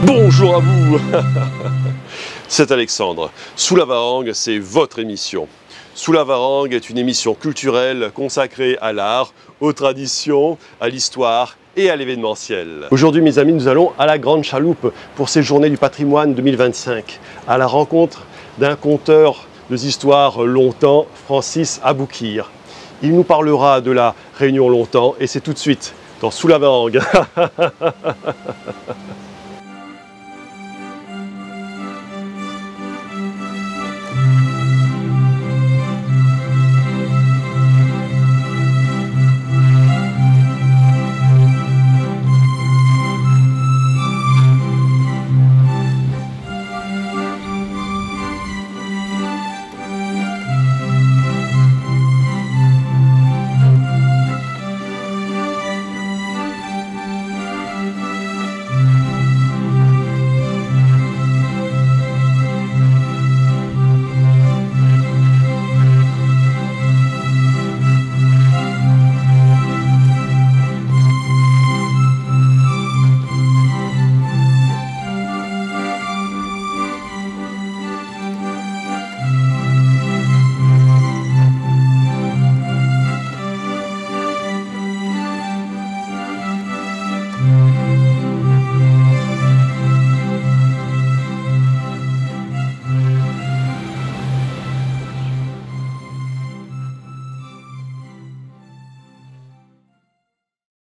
Bonjour à vous. C'est Alexandre. Sous la Varangue, c'est votre émission. Sous la Varangue est une émission culturelle consacrée à l'art, aux traditions, à l'histoire et à l'événementiel. Aujourd'hui, mes amis, nous allons à la Grande Chaloupe pour ces Journées du patrimoine 2025, à la rencontre d'un conteur de histoires longtemps, Francis Aboukir. Il nous parlera de la Réunion longtemps et c'est tout de suite dans Sous la Varangue.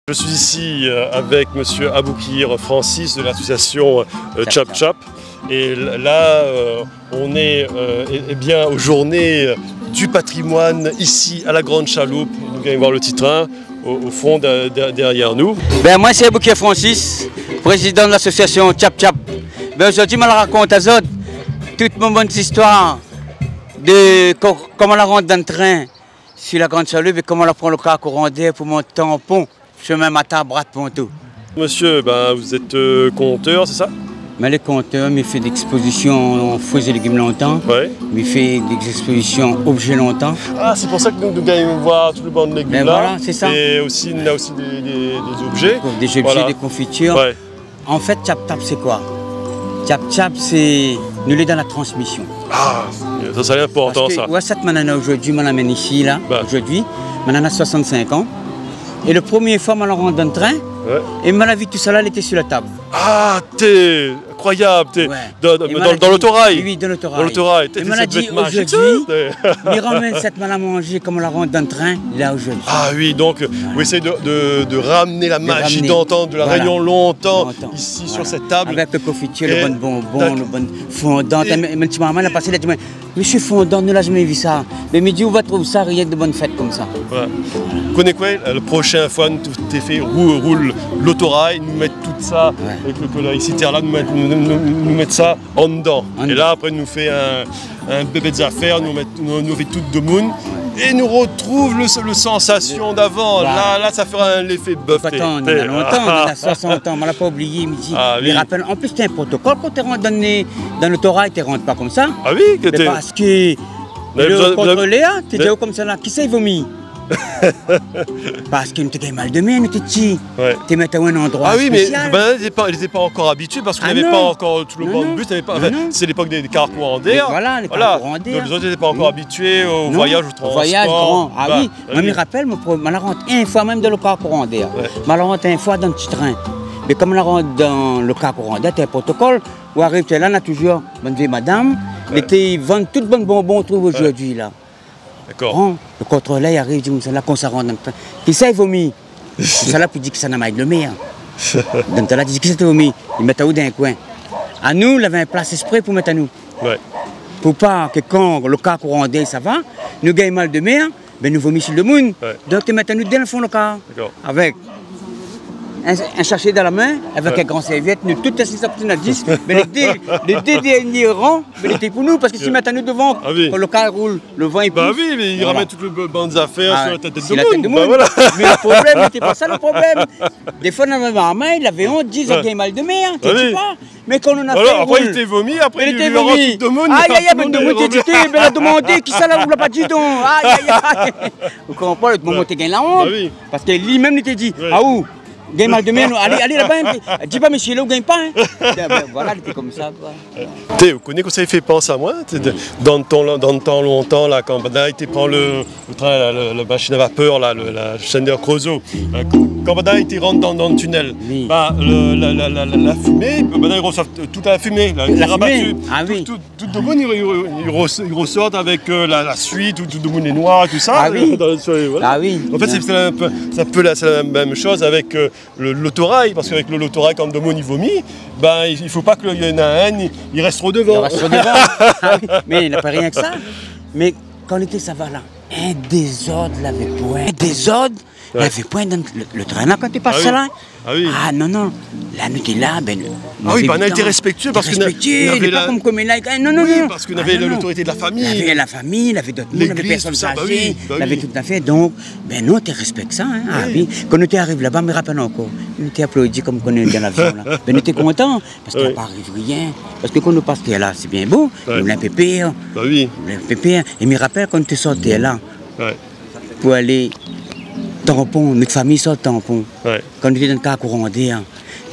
Je suis ici avec monsieur Aboukir Francis de l'association Chap Chap et là on est bien aux Journées du patrimoine ici à la Grande Chaloupe. Nous allons voir le titre au fond derrière nous. Moi c'est Aboukir Francis, président de l'association Chap Chap. Aujourd'hui je raconte à Zod toute mon bonne histoire de comment on rentre dans le train sur la Grande Chaloupe et comment on prend le car courant d'air pour monter en pont. Chemin matin, bras de Ponto. Monsieur, vous êtes conteur, c'est ça? Mais les conteurs, il fait des expositions fruits et légumes longtemps. Ouais. Il fait des expositions objets longtemps. Ah, c'est pour ça que nous allons voir tout le banc de légumes là. Voilà, c'est ça. Et aussi, il y a aussi des objets. Des objets, voilà. Des confitures. Ouais. En fait, Chap Chap, c'est quoi? Chap Chap, c'est nous dans la transmission. Ah, ça c'est important ça. Ouais, cette manana aujourd'hui, je l'amène ici, là, aujourd'hui. Manana a 65 ans. Et le premier fois, je rentre dans le train, et je vu tout ça là, elle était sur la table. Ah, t'es incroyable, t'es dans l'autorail. Oui, dans l'autorail. Dans l'autorail. Et m'a dit aujourd'hui, il ramène cette mal à manger comme on la rentre dans le train, là aujourd'hui. Ah oui, donc vous essayez de ramener la magie d'entendre de la Réunion longtemps ici sur cette table. Avec le confiture, le bon bonbon, le bon fondant. Mon petit maman, elle a passé, elle a dit, monsieur fondant, nous n'a jamais vu ça. Mais il me dit, où va trouver ça, rien de bonne fête comme ça. Voilà. Vous connaissez quoi? La prochaine fois, nous t'es fait roule l'autorail, nous mettre tout ça, et que là, ici, là, nous mettre ça en dedans. Et là, après, nous fait un bébé des affaires, nous fait tout de moon. Et nous retrouve le sensation d'avant. Là, ça fera l'effet bœuf. Attends, on a longtemps, on a 60 ans, on ne l'a pas oublié, il me dit. Il rappelle, en plus, tu as un protocole quand tu rentres dans l'autorail, tu ne rentres pas comme ça. Ah oui, que parce que le contrôleur, tu es déjà comme ça là. Qui c'est, vomi? Parce qu'il nous mal de main, nous t'es petit. Tu es mettre à un endroit. Ah oui, spécial. mais ils n'étaient pas encore habitués parce qu'on n'avait pas encore tout le banc de bus. C'est l'époque des cars courants d'air. Voilà, les cars courants d'air. Les autres n'étaient pas encore habitués au voyage, au transport. Voyage grand. Ah oui, moi je me rappelle, je la rentre une fois même dans le car courant d'air. Je la rentre une fois dans le petit train. Mais comme on rentre dans le car courant d'air, tu as un protocole. Où arrive, là, on a toujours, bonne vie madame, mais tu vends tout le bon bonbon qu'on trouve aujourd'hui là. D'accord. Le contrôleur il arrive, il dit, là, qu'on s'arrête dans le train. Qui ça, il vomit? Ça là, puis il dit que ça n'a pas de le meilleur. Donc là, il dit, qui ça, il vomit? Il met à où dans un coin. À nous, il avait un place exprès pour mettre à nous. Pour pas que quand le cas courant d'air, ça va, nous gagnons mal de mer, ben nous vomissons le monde. Donc, ils mettent à nous dans le fond le cas. Avec un sachet dans la main, avec un grand serviette, nous toutes assis à 10, mais les deux derniers rangs, c'était pour nous, parce que s'ils mettent à nous devant, quand le car roule, le vent il pousse. Bah oui, mais ils ramènent toutes les bonnes affaires sur la tête de monde. Voilà. Mais le problème, c'était pas ça le problème. Des fois, dans ma main, il avait honte, disait qu'il y a mal de mer, tu sais pas. Mais quand on a fait. Après, il était vomi, après, il était vomi. Aïe, aïe, aïe, de monde, tu étais, il a demandé, qui ça là, vous l'a pas dit donc. Aïe, aïe, aïe. Vous comprenez, le moment où tu gagnes la honte. Parce que lui-même, il t'a dit, ah où? gagne mal de mer, allez là-bas, dis pas monsieur, là, vous gagnez pas. Hein. Ben, voilà, c'était comme ça. Quoi. Vous connaissez que ça fait penser à moi dans le temps longtemps, là, quand Badin prend le train, la machine à vapeur, là, la chaîne de Creusot, quand Badin rentre dans le tunnel, oui. Bah, la fumée, Badin il reçoit toute la fumée, il est rabattu. Ah, oui. Tout le monde, il ressort avec la suite, tout le monde est noir, tout ça. Ah oui. Voilà. Ah, oui. En fait, c'est la même chose avec l'autorail, parce qu'avec l'autorail, quand le monde il vomit, ben, il ne faut pas qu'il y en ait un, il reste trop devant. Il reste trop devant. Ah, oui. Mais il n'a pas rien que ça. Mais quand on était, ça va là. Un désordre l'avait point. Un désordre l'avait point dans le train là quand tu passes là. Ah oui. Ah non, non. Là, nous étions là, ben. Ah oui, ben, on a été respectueux parce qu'il avait pas comme là. Non, non, oui, non. parce qu'on avait l'autorité de la famille. Il avait la famille, il avait d'autres monde, il avait personne âgées, il avait tout à fait. Donc, ben nous, on te respecte ça. Hein. Ah oui. Quand nous arrivés là-bas, je me rappelle encore. Nous t'ai applaudi comme quand on était dans l'avion là. Ben nous étions contents parce qu'il n'y a pas arrivé rien. Parce que quand nous passions là, c'est bien beau. On a un pépère. Bah oui. Un pépère. Et je me rappelle quand tu sortais là pour aller. Tampon, notre famille sort tampon. Ouais. Quand nous étions dans le cas courant d'air,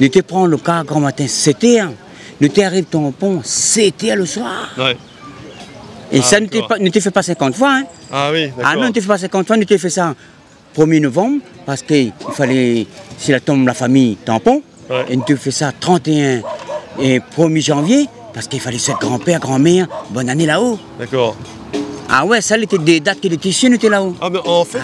nous te prenons le cas grand matin, c'était. Nous t'arrives tampon, c'était le soir. Ouais. Et ça, nous te fait pas 50 fois. Hein. Ah oui, d'accord. Ah non, nous te fait pas 50 fois, nous te fait ça 1er novembre, parce qu'il fallait, si la tombe la famille, tampon. Ouais. Et nous te fait ça 31 et 1er janvier, parce qu'il fallait cette grand-père, grand-mère, bonne année là-haut. D'accord. Ah ouais, ça c'était des dates que les tissus étaient là-haut. Ah ben en fait,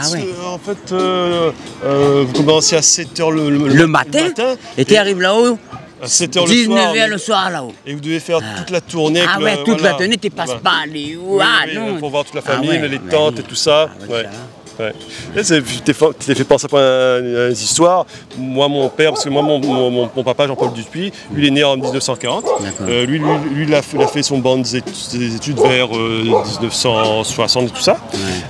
vous commencez à 7h le matin et tu arrives là-haut à 7h le soir. 19h le soir là-haut. Et vous devez faire toute la tournée. Ah ouais, toute la tournée, tu passes pas les non. Pour voir toute la famille, les tantes et tout ça. Ouais. Tu t'es fait penser à une histoire. Moi, mon père, parce que moi, mon papa, Jean-Paul Dupuis, lui, il est né en 1940. Lui, il a fait son banc des études vers 1960 et tout ça.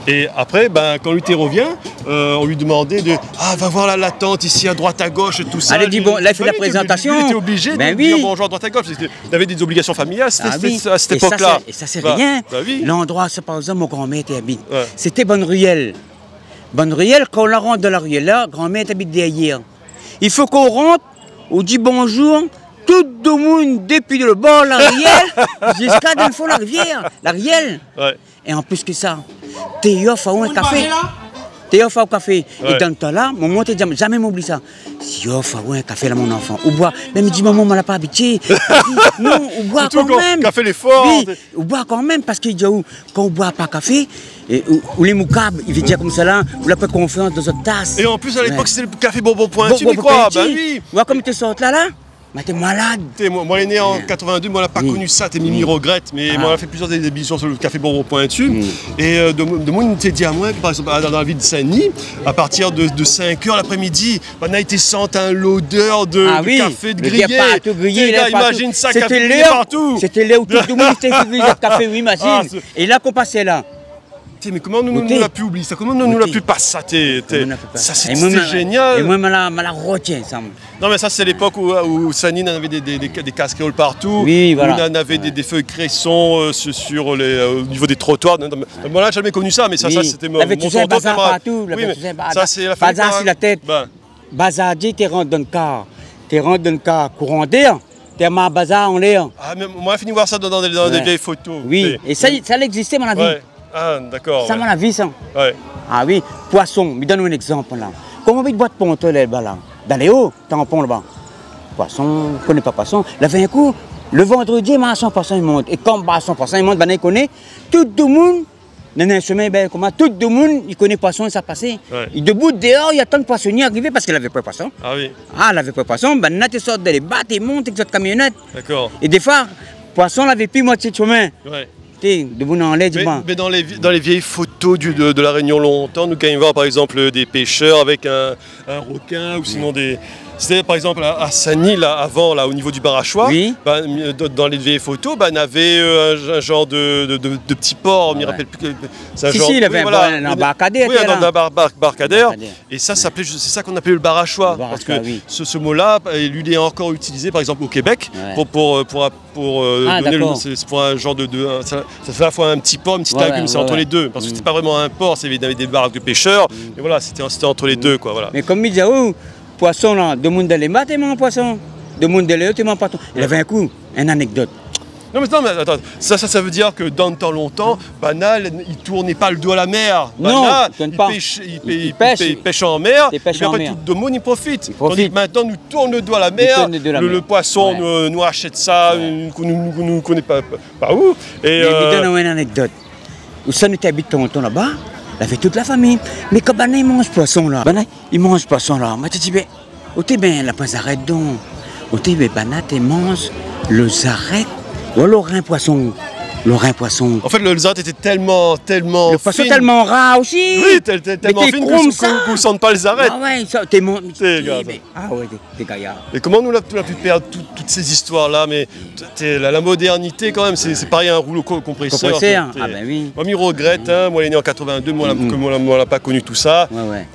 Ouais. Et après, ben, quand lui revient, on lui demandait de va voir la tante ici à droite à gauche et tout ça. Elle dit bon, là, il fait la présentation. Il était obligé de dire bonjour à droite à gauche. Il avait des obligations familiales à cette époque-là. Et ça, c'est rien. L'endroit, c'est par exemple, mon grand-mère habite. C'était Bonne-Ruelle. Bonne-Ruelle, quand on la rentre dans la ruelle là, grand-mère habite derrière. Il faut qu'on rentre, on dit bonjour, tout le monde depuis le bord de la rivière jusqu'à dans le fond de la rivière, la rivière. Ouais. Et en plus que ça, t'es off à un café. T'es off au café. Ouais. Et dans le temps là, maman t'a dit, jamais m'oublie ça. Si off à un café là, mon enfant, ou boit. Mais il dit, maman, on l'a pas habitué. Non, on boit quand même. Café l'effort. Oui, on boit quand même, parce qu'il dit, quand on boit pas café, ou les moucabs, il veut dire comme ça là, ou la pas confiance dans notre tasse. Et en plus, à l'époque, c'était le café bonbon pointu, tu crois? Ben oui. Vois comme tu sortes là. Mais t'es malade. Moi, il est né en 82, moi, on n'a pas connu ça, Mimi regrette, mais moi, on a fait plusieurs émissions sur le café bonbon pointu. Et de moi, il t'est dit à moi, par exemple, dans la ville de Saint-Denis, à partir de 5h l'après-midi, on a été sentir l'odeur de café de grillé. Partout grillé, là, imagine ça, café grillé partout. C'était là où tout le monde était grillé de café, oui, imagine. Et là qu'on passait là. Mais comment nous l'a pu oublier ça? Comment nous l'a pu passer ça? C'était génial. Et moi, je la retiens, ça. Non, mais ça, c'est l'époque où Sanin avait des casseroles partout. Oui, voilà. Où on avait des feuilles cresson au niveau des trottoirs. Moi, là, j'ai jamais connu ça, mais ça, c'était mon tonton. Bazar partout. Oui, mais ça, c'est la famille. Bazar sur la tête. Bazar dit, tu rentres dans le car courant d'air. T'es à bazar en l'air. Ah, mais moi, j'ai fini de voir ça dans des vieilles photos. Oui, et ça existait, mon avis. Ah, d'accord. Ça, mon avis, ça. Ouais. Ah oui, poisson, je donne un exemple là. Comment on boit de ponton là-bas là? Dans les hauts, tampon là-bas. Poisson, on ne connaît pas poisson. Là, un coup, le vendredi, à 100% il monte. Et comme à 100% il monte, ben, il connaît. Tout le monde, dans un chemin, tout le monde, il connaît poisson et ça passait. Ouais. Il debout dehors, il y a tant de poissonniers arrivés parce qu'il n'avait pas de poisson. Ah oui. Ah, il n'avait pas de poisson, ben là, tu sors de les battes, il monte avec cette camionnette. D'accord. Et des fois, poisson n'avait plus moitié de chemin. Ouais. Mais dans les vieilles photos de la Réunion longtemps, nous quand voir par exemple des pêcheurs avec un requin ou sinon des... C'était par exemple à Saint-Denis, là, avant, là, au niveau du Barachois, dans les vieilles photos, on avait un genre de petit port, je ne me rappelle plus. Il avait un embarcadère. Oui, un embarcadère. Et ça, c'est ça qu'on appelait le Barachois. Parce que ce mot-là, il est encore utilisé, par exemple, au Québec, pour donner pour un genre ça fait à la fois un petit port, une petite lagune, c'est entre les deux. Parce que c'était pas vraiment un port, il y avait des baraques de pêcheurs, mais voilà, c'était entre les deux, quoi. Voilà. Mais comme il dit, poisson là, de monde de l'émat, tu manges poisson. De monde de l'éo, tu manges poisson. Il avait un coup, une anecdote. Non mais attends, ça veut dire que dans le temps longtemps, Banal, il tournait pas le dos à la mer. Banal, non, il pêche en mer, et puis après tout le monde il profite. profite. Tandis que maintenant nous tourne le dos à la mer, le poisson nous achète ça, nous connaît pas où. Et mais il donne une anecdote. Où ça nous habite tonton là-bas, il avait toute la famille. Mais quand Banal il mange poisson là, Banal il mange poisson là, moi tu dis, ben, où t'es bien, la pas arrête donc. Où t'es bien, Banal, tu manges le zarette. Ou alors un poisson. Le rein poisson. En fait, le zarette était tellement le poisson fine. tellement rare aussi. Oui, tellement fine qu'on ne sente pas les arêtes. Ah ouais, ça, t'es mon... Ah ouais, t'es gaillard. Et comment nous l'avons pu perdre toutes ces histoires-là? Mais la modernité, quand même, c'est pareil à un rouleau compresseur. Ah ben oui. Moi, je regrette, hein, moi, il est né en 82, moi, on n'a pas connu tout ça. Ouais.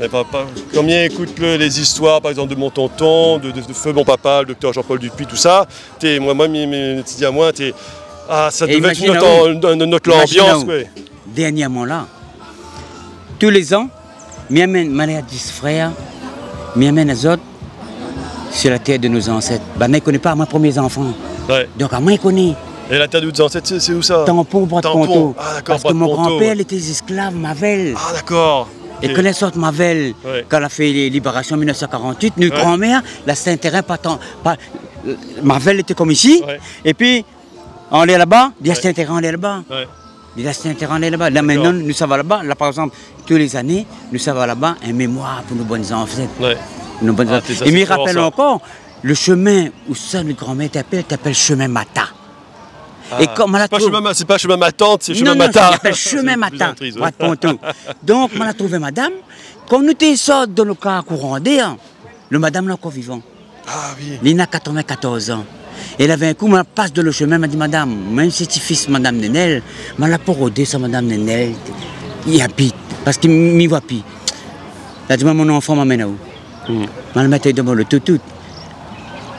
Combien écoute les histoires, par exemple, de mon tonton, de feu mon papa, le docteur Jean-Paul Dupuis, tout ça. Moi, tu dis à moi, ça devait être notre ambiance. Ouais. Dernièrement là, tous les ans, je 10 frères, je les autres sur la terre de nos ancêtres. Ben, je ne connais pas mes premiers enfants. Ouais. Donc, à moi, je connais. Et la terre de nos ancêtres, c'est où ça? Tampon, Bras de Ponto. Ah, d'accord, parce que mon grand-père était esclave, Mavel. Ah, d'accord. Et quand elle sort Mavel, quand elle a fait les libérations en 1948, notre grand-mère, la Saint-Terrain, Mavel était comme ici. Ouais. Et puis, on est là-bas, il y a Saint-Terrain, on est là-bas. Il y a Saint-Terrain, on est là-bas. Là, maintenant, nous sommes là-bas. Là, par exemple, tous les années, nous sommes là-bas, un mémoire pour nos bonnes ancêtres. Nos bonnes ancêtres. Et je me rappelle encore, le chemin où ça, notre grand-mère t'appelle chemin Mata. Ah, et comme c'est pas chemin Matante, c'est chemin Mata. Non, ça s'appelle chemin Mata. Donc, on a trouvé madame. Quand nous étions sortis dans le cas courant d'air, le madame est encore vivant. Ah oui. Il a 94 ans. Elle avait un coup, je passe de le chemin, m'a dit madame, même si tu fils madame Nenel, je l'ai pas rodé sur madame Nenel, il habite, parce qu'il m'y voit plus. Elle a dit mon enfant m'amène à où? Je le mettais devant le tout. Tu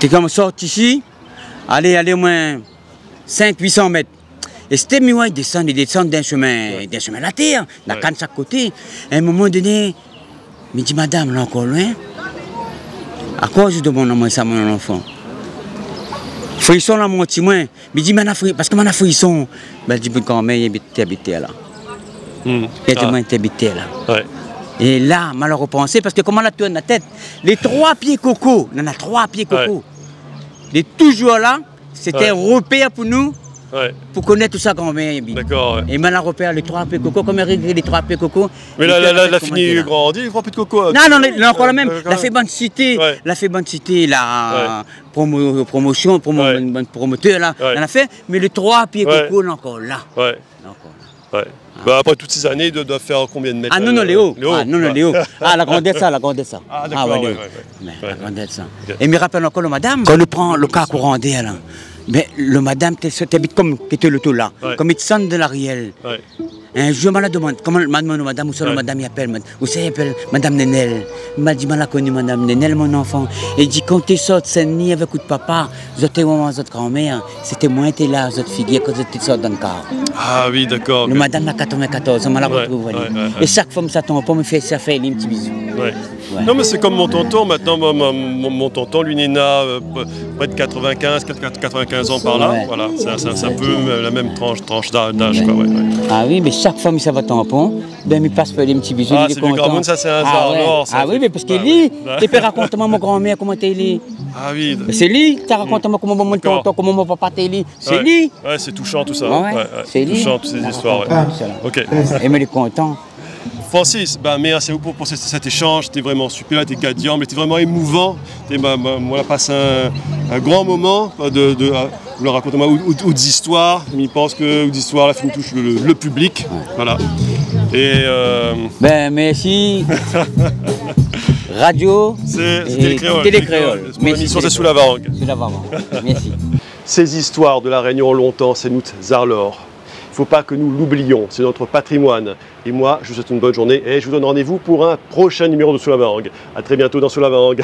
es comme sorti ici, allez au moins 500-800 mètres. Et c'était mieux, il descend d'un chemin à la terre, dans chaque côté. À un moment donné, il me dit madame, là encore loin, à quoi je demande ça à mon enfant? Frisson là, mon petit moins. Mais dit, parce que mon frisson. Ben, je dis, quand même, il habité là. Il habité là. Ouais. Et là, je l'ai repensé, parce que comment on a tourné la tête, les 3 pieds coco, on en a 3 pieds coco. Il est toujours là, c'était un repère pour nous, pour connaître tout ça quand même. D'accord. Et maintenant, on repère les 3 pieds coco, comme les 3 pieds coco. Mais là, la fini grandi, les 3 pieds de coco. Non, là encore la même. La fait bonne cité, la promotion, promoteur, là, on a fait, mais les 3 pieds coco, là encore là. Bah, après toutes ces années, doit faire combien de mètres? Ah non, Léo. Léo. Ah, la grandeur ça. Ah, d'accord. La grandeur ça. Et me rappelle encore le madame, quand on prend le cas courant d'air, là, mais le madame t'habite comme qui était le tout là, comme il sonne de l'Ariel. Un jour, je me demande, comment madame, où ça, madame, il appelle, où ça, il appelle madame Nenel. Il m'a dit, je l'ai connue, madame Nenel, mon enfant. Et il dit, quand tu sors de Saint-Denis avec coup de papa, vous étiez votre grand-mère, c'était moi qui étais là, votre figure, quand tu sors dans le car. Ah oui, d'accord. Le madame a 94 ans, je la retrouve. Et chaque fois que ça tombe pas, me fait ça fait un petit bisou. Non, mais c'est comme mon tonton, maintenant, mon tonton, lui, il est né près de 95 ans par là. Voilà, c'est un peu la même tranche d'âge, quoi. Ah oui, mais chaque fois que ça va tampon, ben il passe faire des petits bisous. Ah, c'est du grand monde, ça c'est un hasard. Ah oui, mais parce qu'il lit, tu peux raconter à mon grand-mère comment t'es lit. Ah oui. C'est lui, tu racontes comment mon tonton, comment mon papa t'es lit. C'est lui. Ouais, c'est touchant tout ça. C'est touchant toutes ces histoires. Ok. Et mais il est content. Francis, merci beaucoup pour cet échange, c'était vraiment super, t'es gagnant, mais c'était vraiment émouvant. On a passé un grand moment de raconter ou d'histoires. Je pense que d'histoires, la film touche le public. Voilà. Et merci. Radio. C'est Télécréole. Mon émission, c'est Sous la Varangue. Merci. Ces histoires de la Réunion longtemps, c'est nous Zarlor. Il ne faut pas que nous l'oublions, c'est notre patrimoine. Et moi, je vous souhaite une bonne journée et je vous donne rendez-vous pour un prochain numéro de Sous la Varangue. A très bientôt dans Sous la Varangue.